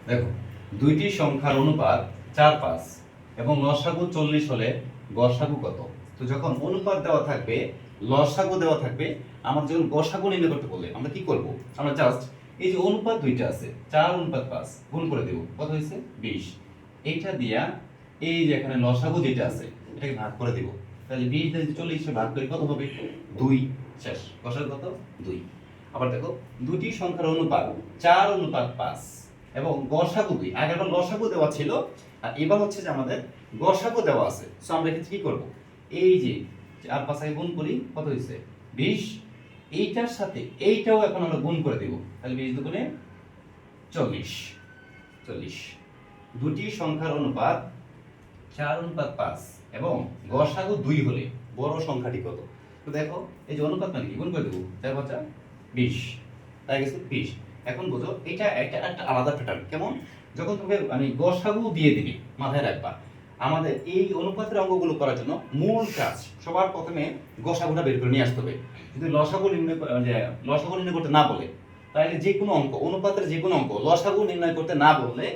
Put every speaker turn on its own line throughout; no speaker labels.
দেখো, দুইটি সংখ্যার অনুপাত 4-5 এবং লসাগু 40 হলে গসাগু কত? তো যখন অনুপাত দেওয়া থাকবে, লসাগু দেওয়া থাকবে, আমরা যখন গসাগু নির্ণয় করতে বললে আমরা কি করব? আমরা জাস্ট এই যে অনুপাত দুইটা আছে 4:5 গুণ করে দেব, কত হয়েছে? 20। এইটা দিয়া এই যে এখানে লসাগু যেটা আছে এটাকে ভাগ করে দেব, তাহলে 20 দিয়ে 40 ভাগ করে কত হবে? 2। শেষ। গসাগু কত? 2। আবার দেখো, দুটি সংখ্যার অনুপাত 4:5 এবং গসাগু 2। আগেরবার লসাগু দেওয়া ছিল, আর এবার হচ্ছে যে আমাদের গসাগু দেওয়া আছে। সো আমরা এক্ষেত্রে কি করব? এই যে 4-5 আগে গুণ করি, কত হয়েছে? 20। এইটার সাথে এইটাও এখন আমরা গুণ করে দেব, তাহলে 20 দুগুণে 40। 40। দুটি সংখ্যার অনুপাত 4:5 এবং গসাগু 2 হলে বড় সংখ্যাটি কত? তো দেখো, এই যে অনুপাত মানে কি? গুণ করে দেবো, 4 5 20, তাই গেছে 20। এখন বুঝো, এটা একটা একটা আলাদা প্যাটার্ন। কেমন? যখন তুমি মানে গসাগু দিয়ে দিবে, মাথায় রাখবা আমাদের এই অনুপাতের অঙ্কগুলো করার জন্য মূল কাজ সবার প্রথমে গসাগুটা বের করে নিয়ে আসতে হবে। যদি লসাগু নির্ণয় করতে না বলে, তাহলে যে কোনো অঙ্ক, অনুপাতের যে কোনো অঙ্ক লসাগু নির্ণয় করতে না বললে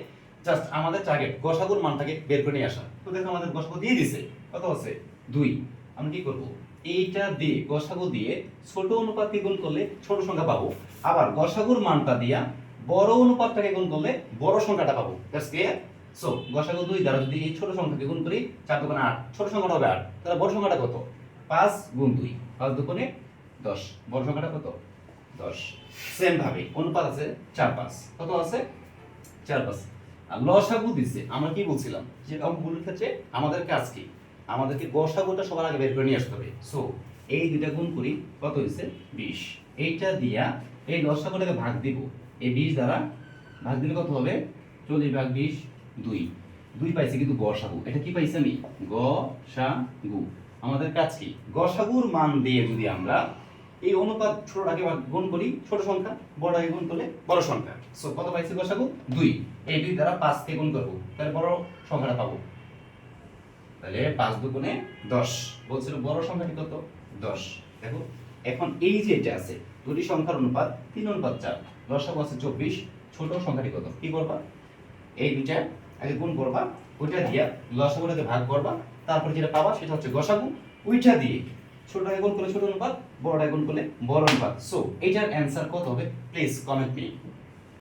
জাস্ট আমাদের টার্গেট গসাগুর মানটাকে বের করে নিয়ে আসা। তো দেখো, আমাদের গসাগু দিয়ে দিছে, কত আছে? 2। আমরা কি করব? এইটা দিয়ে গসাগু দিয়ে ছোট অনুপাতকে গুণ করলে ছোট সংখ্যা পাবো, আবার গসাগুর মানটা দিয়া বড় অনুপাতটাকে গুণ করলে বড় সংখ্যাটা পাবো। That's clear? সো গসাগু 2 দ্বারা যদি এই ছোট সংখ্যাকে গুণ করি, 4 2 8, ছোট সংখ্যাটা হবে 8, তাহলে বড় সংখ্যাটা কত? 5 গুণ 2, 5 2 10, বড় সংখ্যাটা কত? 10। সেম ভাবে অনুপাত আছে 4-5, কত আছে? 4-5। আর লসাগু দিছে, আমরা কি বলছিলাম যে অঙ্কগুলোর ক্ষেত্রে আমাদের কাজ কি? আমাদেরকে গসাগুটা সবার আগে বের করে নিয়ে আসতে হবে। সো এই দুইটা গুণ করি, কত হয়েছে? 20। এইটা দিয়া এই লসাগুটাকে ভাগ দিব, এই 20 দ্বারা ভাগ দিলে কত হবে? 40 ভাগ 20 2। 2 পাইছি, কিন্তু গসাগু এটা কি পাইছি আমি? গসাগু। আমাদের কাজ কি? গসাগুর মান দিয়ে যদি আমরা এই অনুপাত ছোটটাকে গুণ করি ছোট সংখ্যা, বড়টাকে গুণ করলে বড় সংখ্যা। সো কত পাইছি গসাগু? 2। এই 2 দ্বারা 5 কে গুণ করব, তাহলে বড় সংখ্যাটা পাবো। তাহলে 5 দুগুণে 10। বলছিল বড় সংখ্যাটি কত? 10। দেখো, এখন এই যে এটা আছে দুটি সংখ্যার অনুপাত 3:4, লসাগু আছে 24, ছোট সংখ্যাটি কত? কি করবা? এই দুইটা আগে গুণ করবা, ওইটা দিয়া লসাগুটাকে ভাগ করবা, তারপর যেটা পাবা সেটা হচ্ছে গসাগু। ওইটা দিয়ে ছোটটাকে গুণ করলে ছোট অনুপাত, বড়টাকে গুণ করলে বড় অনুপাত। সো এইটার অ্যানসার কত হবে? Please comment me.